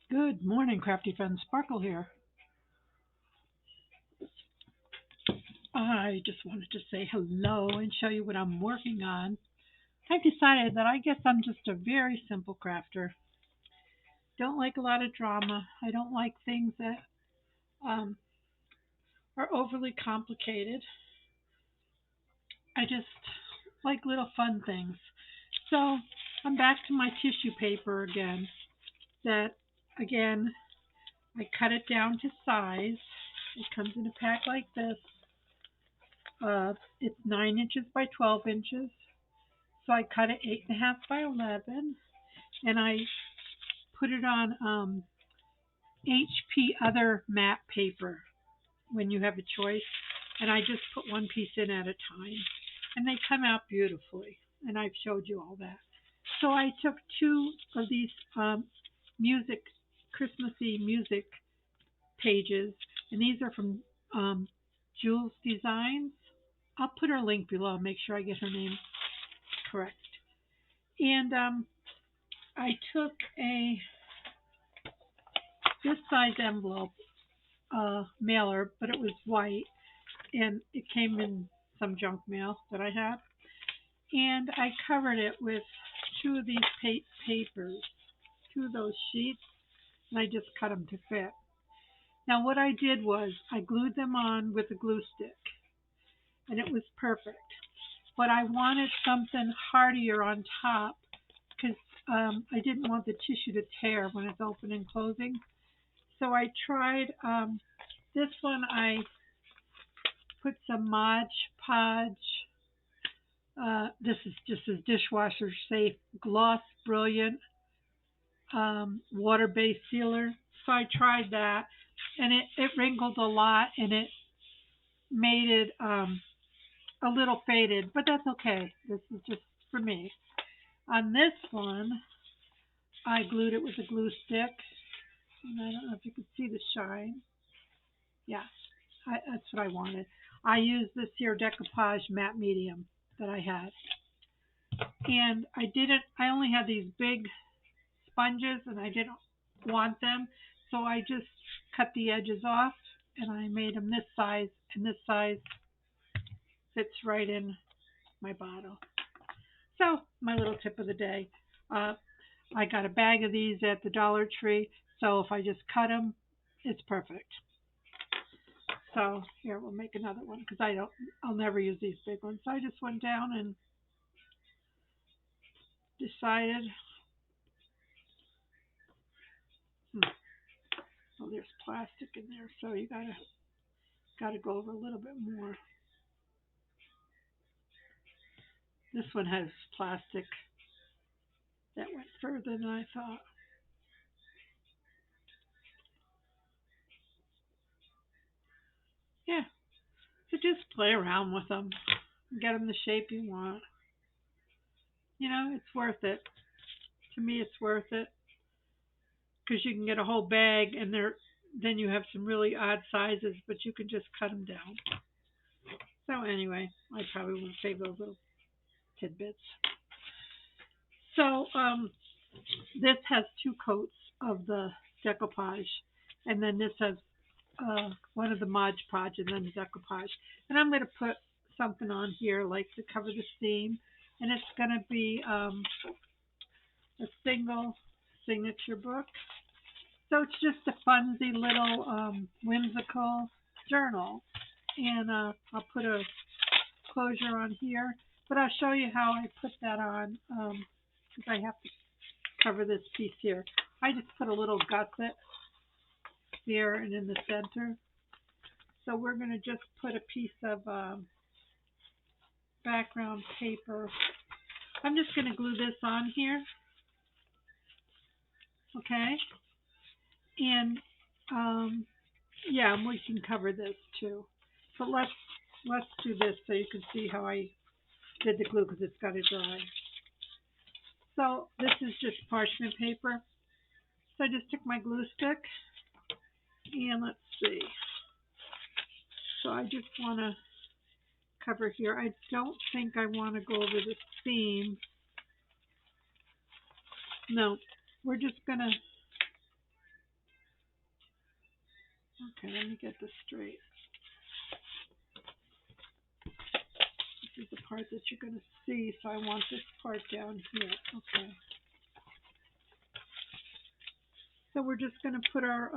Good morning, Crafty Friends. Sparkle here. I just wanted to say hello and show you what I'm working on. I've decided that I guess I'm just a very simple crafter. Don't like a lot of drama. I don't like things that um, are overly complicated. I just like little fun things. So I'm back to my tissue paper again. That again, I cut it down to size. It comes in a pack like this. It's 9 inches by 12 inches. So I cut it 8.5 by 11, and I put it on HP other matte paper when you have a choice, and I just put one piece in at a time, and they come out beautifully. And I've showed you all that. So I took two of these music, Christmassy music pages, and these are from Joolse Designs. I'll put her link below. Make sure I get her name correct. And I took a this size envelope mailer, but it was white, and it came in some junk mail that I had. And I covered it with two of these papers, two of those sheets, and I just cut them to fit. Now what I did was I glued them on with a glue stick, and it was perfect. But I wanted something hardier on top because I didn't want the tissue to tear when it's open and closing. So I tried this one. I put some Mod Podge. This is just a dishwasher safe gloss brilliant water based sealer. So I tried that, and it wrinkled a lot, and it made it a little faded, but that's okay. This is just for me. On this one, I glued it with a glue stick, and I don't know if you can see the shine. Yeah, that's what I wanted. I used this here decoupage matte medium that I had. And I didn't, I only had these big sponges and I didn't want them. So I just cut the edges off and I made them this size, and this size fits right in my bottle. So my little tip of the day, uh, I got a bag of these at the Dollar Tree. So if I just cut them, it's perfect. So here we'll make another one because I'll never use these big ones. So I just went down and decided, hmm, oh, there's plastic in there, so you gotta go over a little bit more. This one has plastic that went further than I thought. Yeah, so just play around with them, get them the shape you want. You know, it's worth it. To me, it's worth it because you can get a whole bag, and then you have some really odd sizes, but you can just cut them down. So anyway, I probably will save those little tidbits. So this has two coats of the decoupage, and then this has one of the Mod Podge and then the decoupage. And I'm going to put something on here like to cover the seam, and it's going to be a single signature book. So it's just a funsy little whimsical journal, and I'll put a closure on here, but I'll show you how I put that on because I have to cover this piece here. I just put a little gusset here and in the center. So we're going to just put a piece of background paper. I'm just going to glue this on here, okay? And yeah, we can cover this too. But let's do this so you can see how I did the glue because it's got to dry. So this is just parchment paper. So I just took my glue stick and let's see. So I just want to cover here. I don't think I want to go over the seam. No, we're just going to Okay, let me get this straight. This is the part that you're going to see, so I want this part down here. Okay. So we're just going to put our,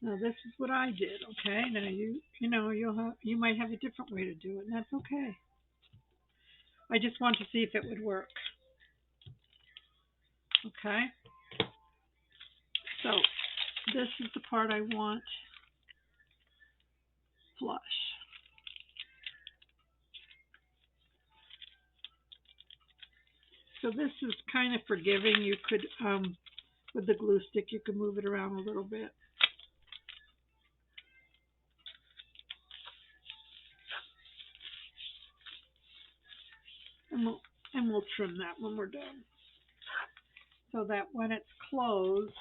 now this is what I did, okay? Now you might have a different way to do it, and that's okay. I just want to see if it would work. Okay? So this is the part I want flush. So this is kind of forgiving. You could, with the glue stick, you can move it around a little bit. And we'll trim that when we're done. So that when it's closed,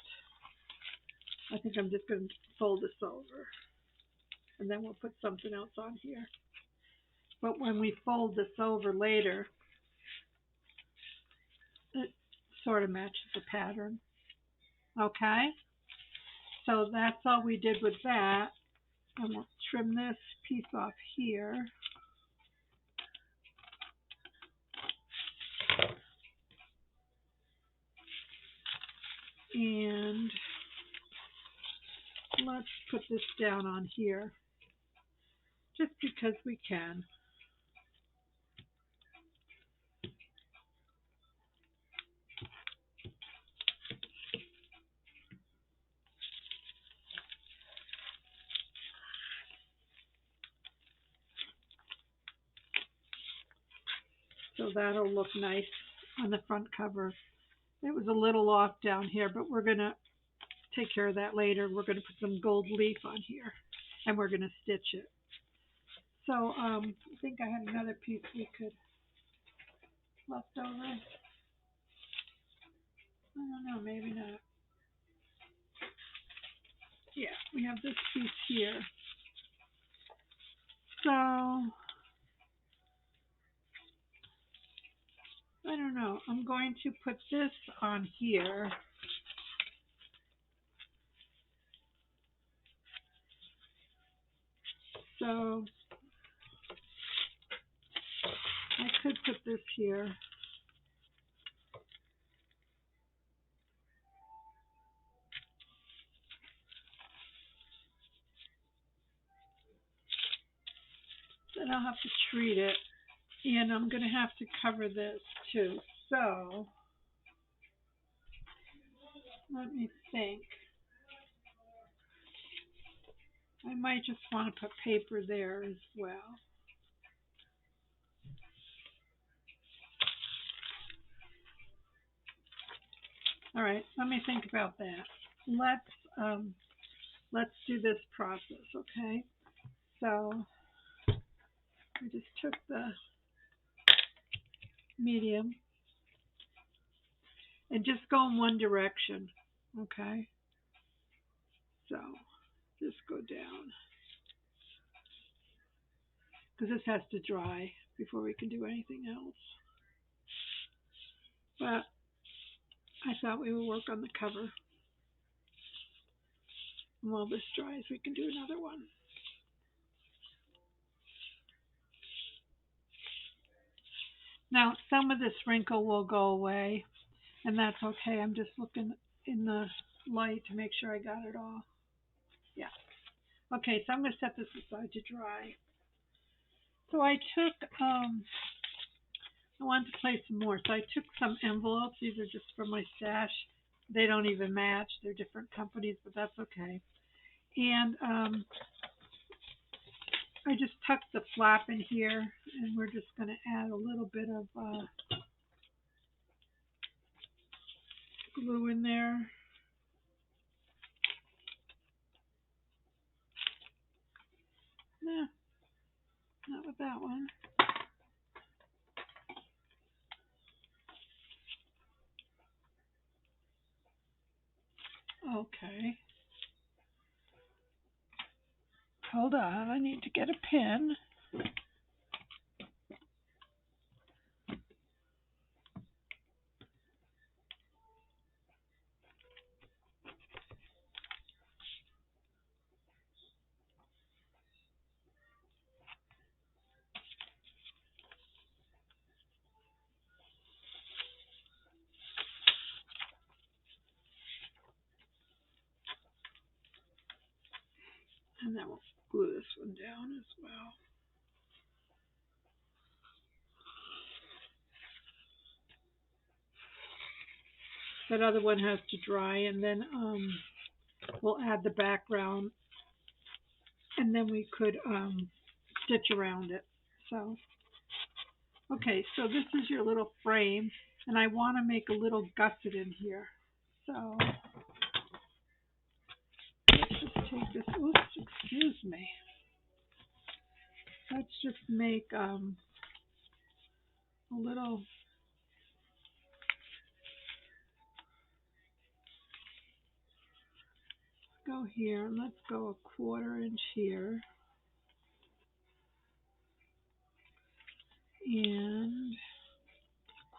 I think I'm just going to fold this over. And then we'll put something else on here. But when we fold this over later, it sort of matches the pattern. Okay? So that's all we did with that. And we'll trim this piece off here. And let's put this down on here, just because we can. So that'll look nice on the front cover. It was a little off down here, but we're going to take care of that later. We're going to put some gold leaf on here, and we're going to stitch it. So I think I had another piece we could left over. I don't know, maybe not. Yeah, we have this piece here. So I don't know. I'm going to put this on here. So I could put this here. Then I'll have to treat it. And I'm going to have to cover this too. So let me think. I might just want to put paper there as well. All right, let me think about that. Let's do this process, okay? So I just took the medium and just go in one direction, okay? So just go down, because this has to dry before we can do anything else. But I thought we would work on the cover. And while this dries, we can do another one. Now, some of this wrinkle will go away, and that's okay. I'm just looking in the light to make sure I got it all. Yeah. Okay, so I'm going to set this aside to dry. So I took, I wanted to play some more. So I took some envelopes. These are just from my stash. They don't even match. They're different companies, but that's okay. And I just tucked the flap in here, and we're just going to add a little bit of glue in there. Nah, not with that one. Okay. Hold on, I need to get a pen. And then we'll glue this one down as well. That other one has to dry, and then we'll add the background, and then we could stitch around it. So, okay, so this is your little frame, and I want to make a little gusset in here. So let's just take this. Oops, excuse me. Let's just make a little. Go here. Let's go 1/4 inch here, and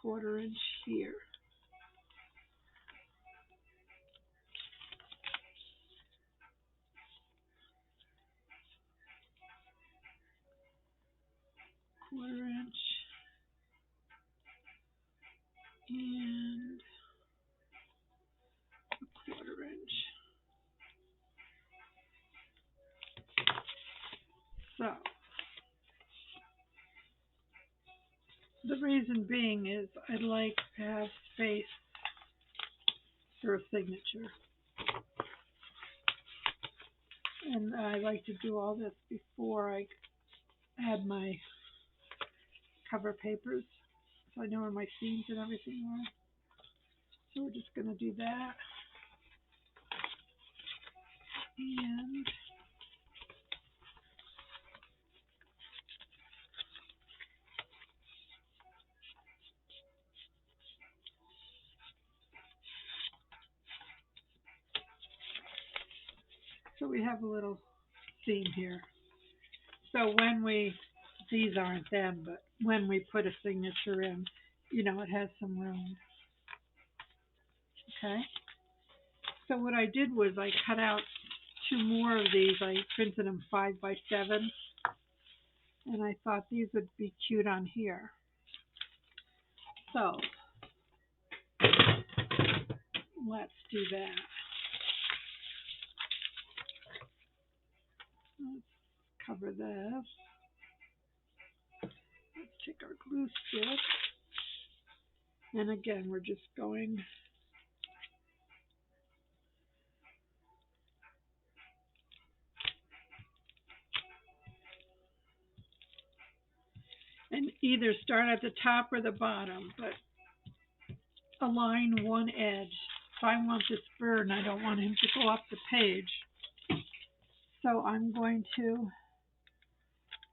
1/4 inch here. Quarter inch and 1/4 inch. So the reason being is I'd like to have space for a signature. And I like to do all this before I add my cover papers, so I know where my seams and everything are. So we're just going to do that. And so we have a little seam here. So when these aren't them, but when we put a signature in, it has some room. Okay. So what I did was I cut out 2 more of these. I printed them 5 by 7, and I thought these would be cute on here. So let's do that. Let's cover this. Let's take our glue stick, and again we're just going and either start at the top or the bottom, but align one edge. So I want this bird, and I don't want him to go up the page. So I'm going to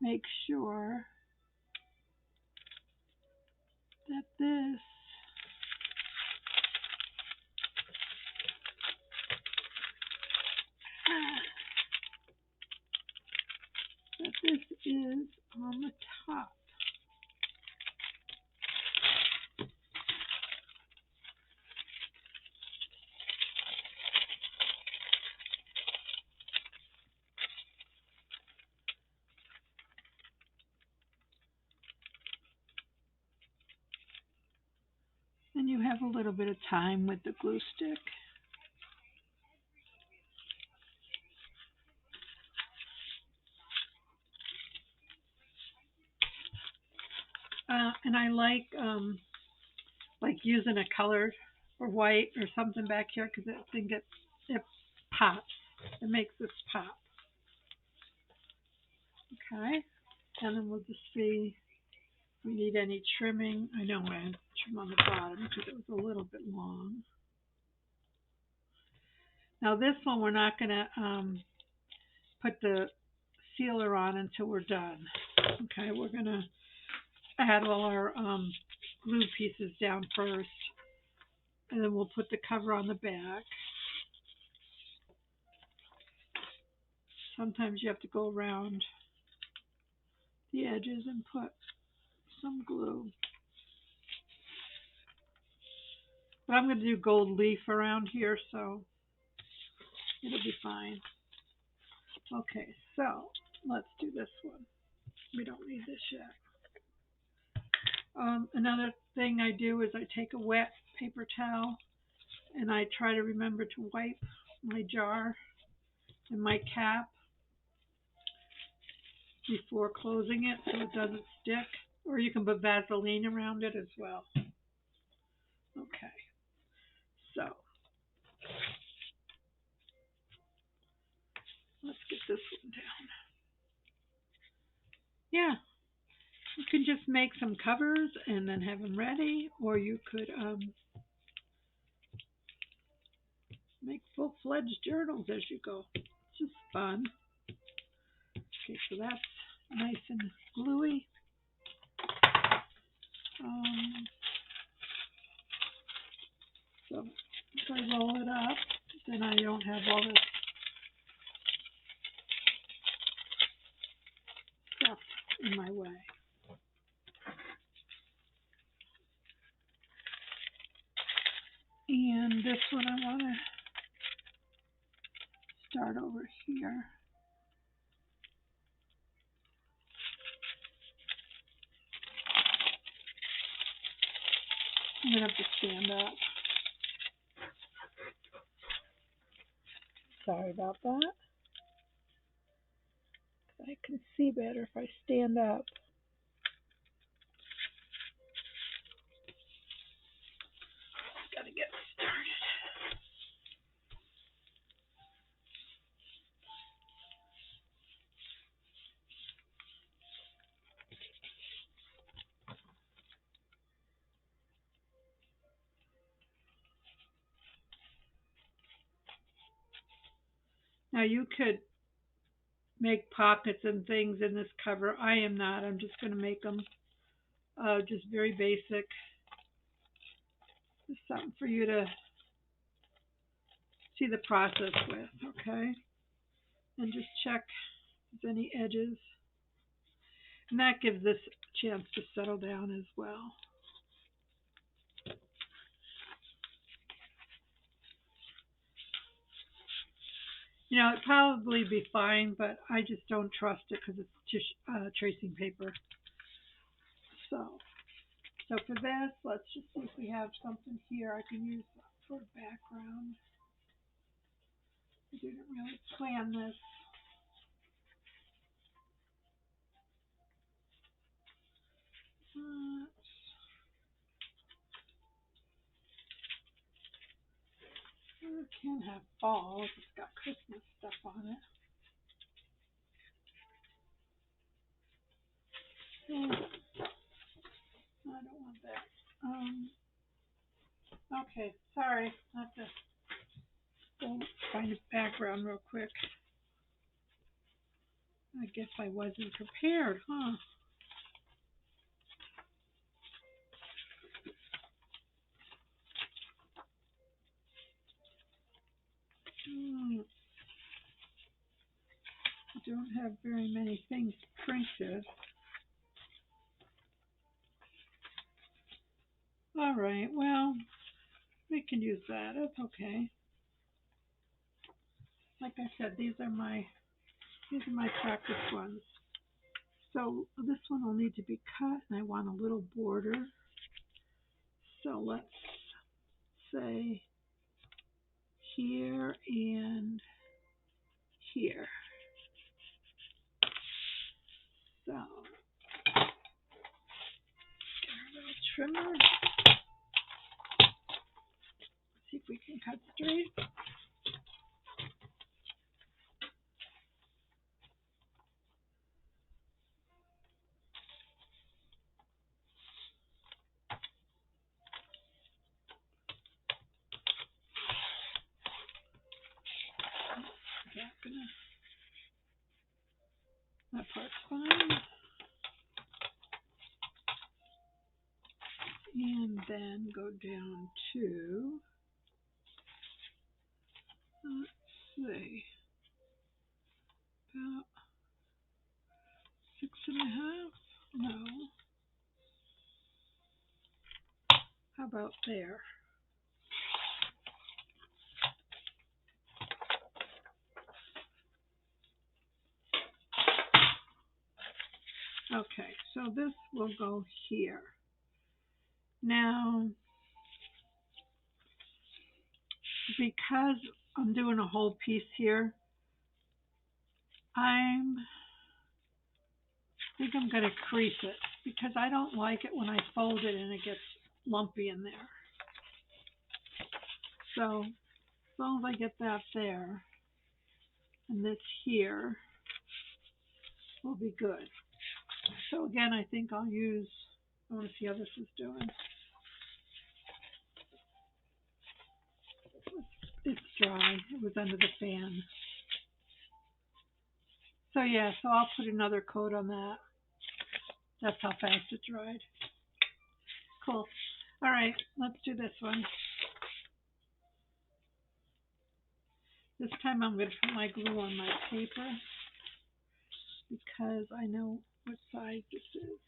make sure that this is on the top. And you have a little bit of time with the glue stick. And I like using a color or white or something back here because I think it pops. It makes this pop. Okay, and then we'll just see if we need any trimming. I know I had trim on the bottom because it was a little bit long. Now this one we're not going to put the sealer on until we're done. Okay, we're going to add all our glue pieces down first, and then we'll put the cover on the back. Sometimes you have to go around the edges and put some glue. But I'm going to do gold leaf around here, so it'll be fine. Okay, so let's do this one. We don't need this yet. Another thing I do is I take a wet paper towel and I try to remember to wipe my jar and my cap before closing it so it doesn't stick. Or you can put Vaseline around it as well. Okay, so let's get this one down. Yeah, you can just make some covers and then have them ready, or you could make full-fledged journals as you go. It's just fun. Okay, so that's nice and gluey. So if I roll it up, then I don't have all this stuff in my way. And this one I want to start over here. I'm going to have to stand up. Sorry about that. I can see better if I stand up. Got to get started. Now you could make pockets and things in this cover. I am not. I'm just going to make them just very basic. Just something for you to see the process with, okay? And just check if there's any edges. And that gives this a chance to settle down as well. You know, it'd probably be fine, but I just don't trust it because it's tracing paper. So for this, let's just see if we have something here I can use for a background. I didn't really plan this. It can have balls. It's got Christmas stuff on it. I don't want that. Okay, sorry. I have to go find a background real quick. I guess I wasn't prepared, huh? I don't have very many things printed. All right, well, we can use that. That's okay. Like I said, these are my practice ones. So this one will need to be cut, and I want a little border. So let's say here and here. So get our little trimmer. See if we can cut straight. That part's fine. And then go down to, let's see, about 6.5. No. How about there? Okay, so this will go here. Now, because I'm doing a whole piece here, I'm think I'm going to crease it because I don't like it when I fold it and it gets lumpy in there. So as long as I get that there and this here, will be good. So again, I think I'll use, I want to see how this is doing. It's dry. It was under the fan. So yeah, so I'll put another coat on that. That's how fast it dried. Cool. All right, let's do this one. This time I'm going to put my glue on my paper because I know what size this is.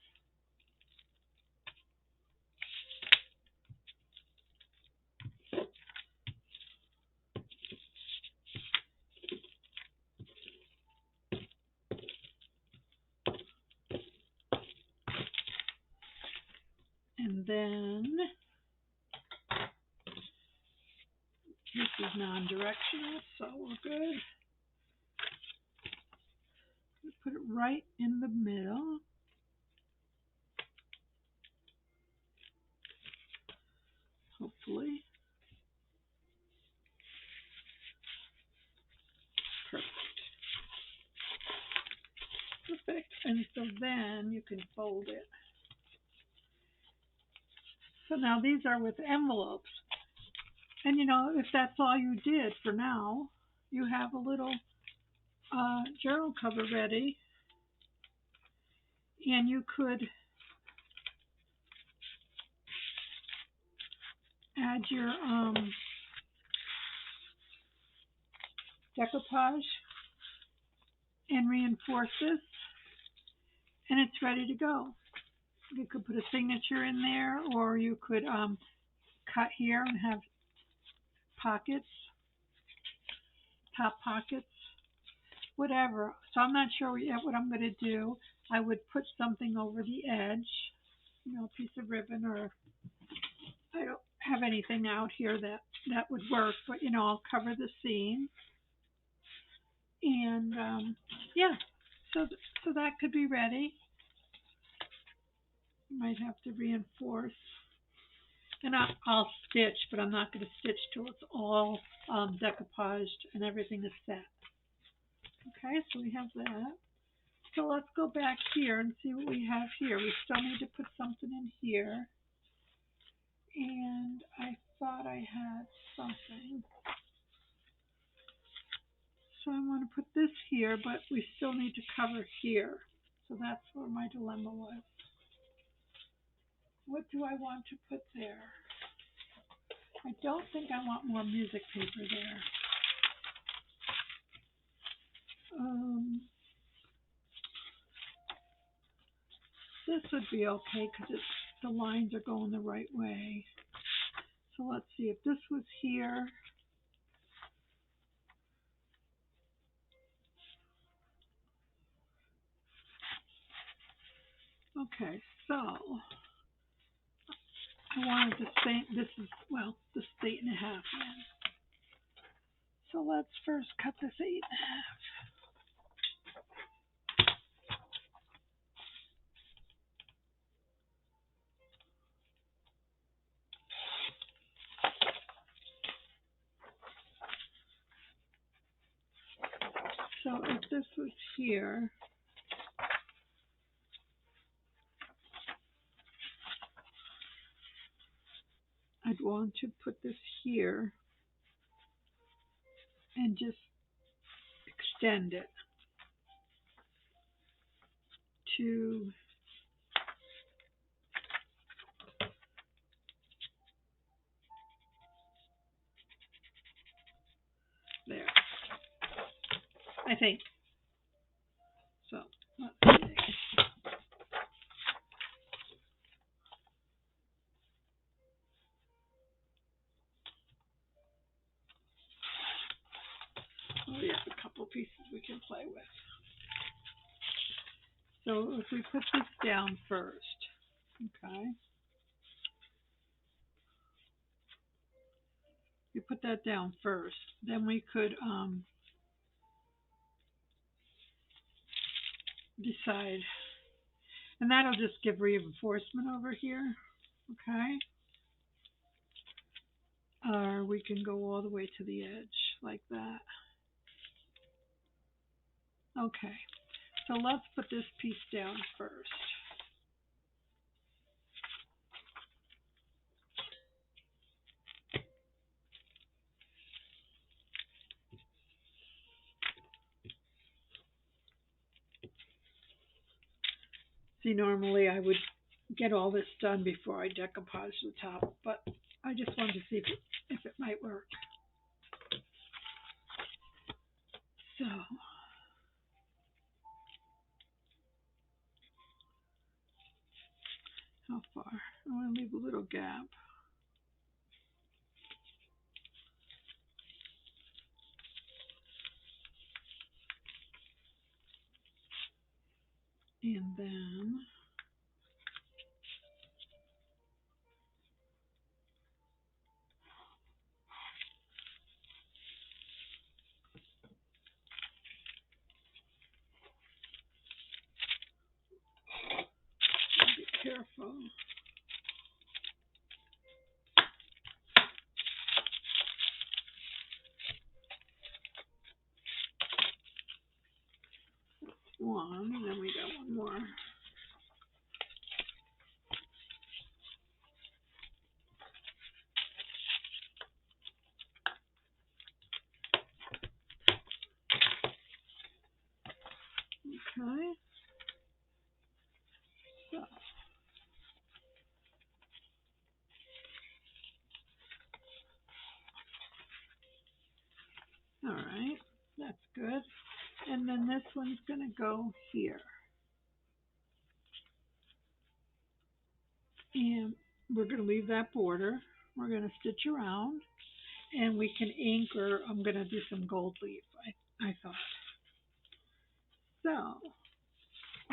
And then this is non-directional, so we're good. Put it right in the middle. Hopefully. Perfect. And so then you can fold it. So now these are with envelopes. And you know, if that's all you did for now, you have a little journal cover ready. And you could add your decoupage and reinforce this, and it's ready to go. You could put a signature in there, or you could cut here and have pockets, top pockets, whatever. So I'm not sure yet what I'm going to do. I would put something over the edge, you know, a piece of ribbon, or I don't have anything out here that would work, but you know, I'll cover the seam. And yeah, so that could be ready. You might have to reinforce. And I'll stitch, but I'm not going to stitch till it's all decoupaged and everything is set. Okay, so we have that. So let's go back here and see what we have here. We still need to put something in here. And I thought I had something. So I want to put this here, but we still need to cover here. So that's where my dilemma was. What do I want to put there? I don't think I want more music paper there. This would be okay because the lines are going the right way. So let's see, if this was here, okay, so I wanted to say this is, well, this is 8.5 in. So let's first cut this 8.5. So if this was here, I'd want to put this here and just extend it to there, I think. So let's see. Oh, we have a couple pieces we can play with. So if we put this down first, okay, you put that down first, then we could decide And that'll just give reinforcement over here. Okay. Or we can go all the way to the edge like that. Okay. So let's put this piece down first. See, normally I would get all this done before I decoupage the top, but I just wanted to see if it might work. So, how far? I want to leave a little gap. And then be careful. One, and then we got one more. Okay. So, all right, that's good. And then this one's going to go here. And we're going to leave that border. We're going to stitch around. And we can anchor. I'm going to do some gold leaf, I thought. So,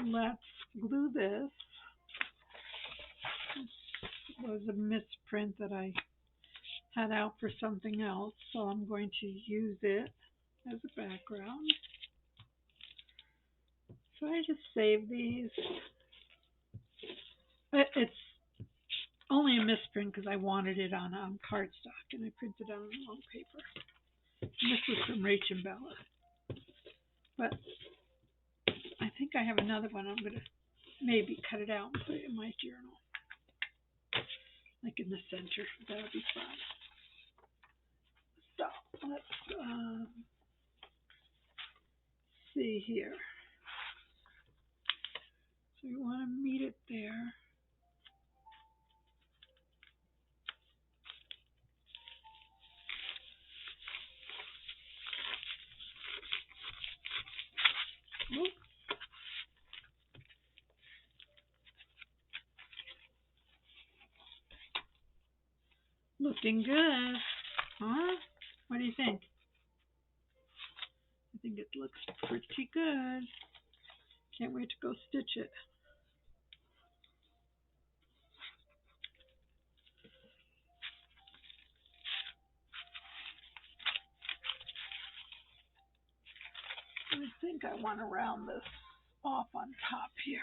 let's glue this. It was a misprint that I had out for something else, so I'm going to use it as a background. So I just save these. It's only a misprint because I wanted it on cardstock and I printed it on long paper. And this was from Rach and Bella. But I think I have another one. I'm going to maybe cut it out and put it in my journal. Like in the center. That'll be fun. So let's see here. So you want to meet it there. Oops. Looking good. Huh? What do you think? I think it looks pretty good. Can't wait to go stitch it. I think I want to round this off on top here.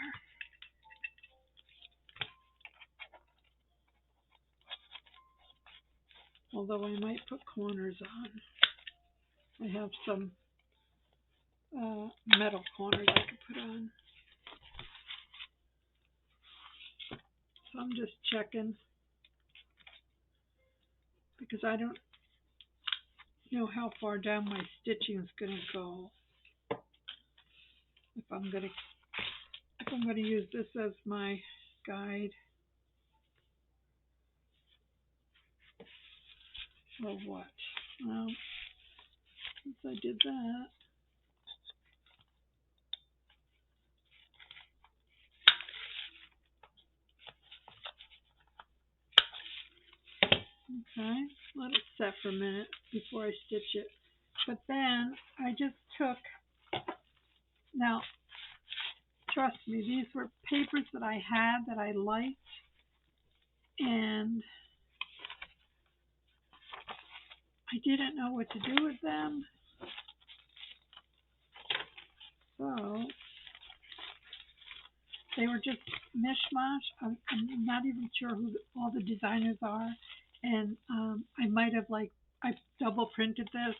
Although I might put corners on. I have some metal corners I could put on. So I'm just checking because I don't know how far down my stitching is going to go. If I'm going to use this as my guide or what. Well, since I did that, okay, let it set for a minute before I stitch it. But then I just took, now trust me, these were papers that I had that I liked, and I didn't know what to do with them. So They were just mishmash. I'm not even sure who all the designers are, and I might have I double printed this,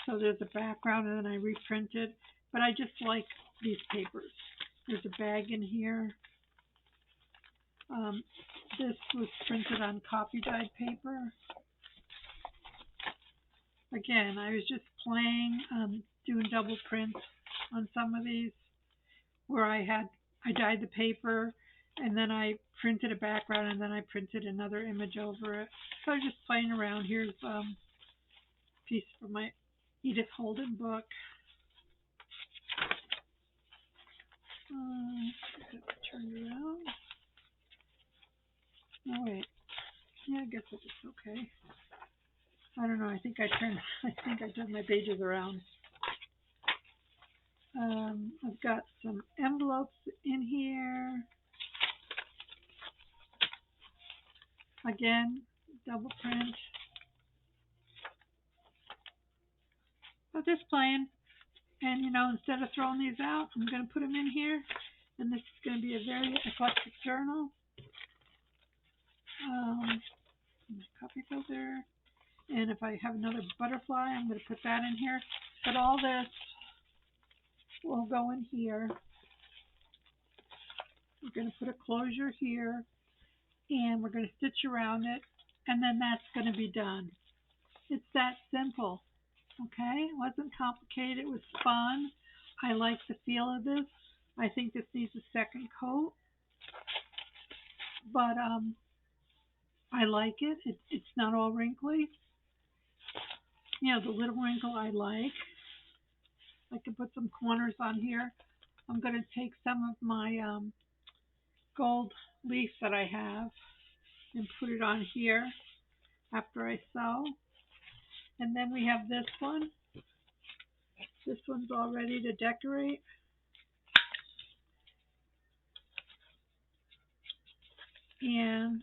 so there's a background, and then I reprinted. But I just like these papers. There's a bag in here. This was printed on copy dyed paper. Again, I was just playing, doing double prints on some of these where I dyed the paper and then I printed a background and then I printed another image over it. So I was just playing around. Here's a piece from my Edith Holden book. Turn it around. No, wait. Yeah, I guess it's okay. I don't know. I think I turned my pages around. I've got some envelopes in here. Again, double print. I'm just playing. And, instead of throwing these out, I'm going to put them in here. And this is going to be a very eclectic journal. My copy goes there. And if I have another butterfly, I'm going to put that in here. But all this will go in here. We're going to put a closure here. And we're going to stitch around it. And then that's going to be done. It's that simple. Okay? It wasn't complicated. It was fun. I like the feel of this. I think this needs a second coat. But I like it. It's not all wrinkly. The little wrinkle I like. I can put some corners on here. I'm going to take some of my gold leaf that I have and put it on here after I sew. And then we have this one. This one's all ready to decorate. And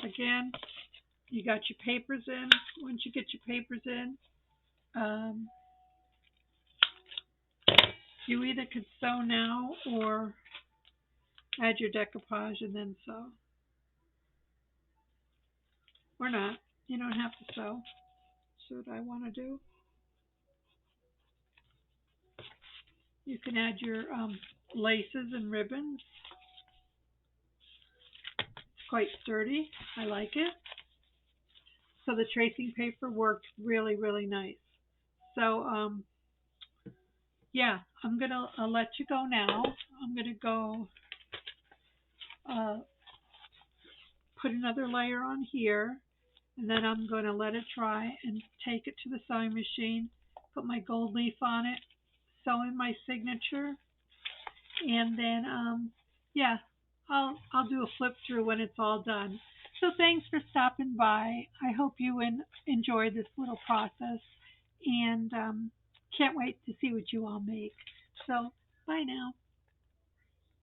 again, you got your papers in. Once you get your papers in, you either could sew now or add your decoupage and then sew. Or not. You don't have to sew. That's what I want to do. You can add your laces and ribbons. It's quite sturdy. I like it. So the tracing paper worked really, really nice. So, yeah, I'm going to let you go now. I'm going to go put another layer on here. And then I'm going to let it dry and take it to the sewing machine, put my gold leaf on it, sew in my signature, and then, yeah, I'll do a flip through when it's all done. So thanks for stopping by. I hope you enjoy this little process, and can't wait to see what you all make. So bye now.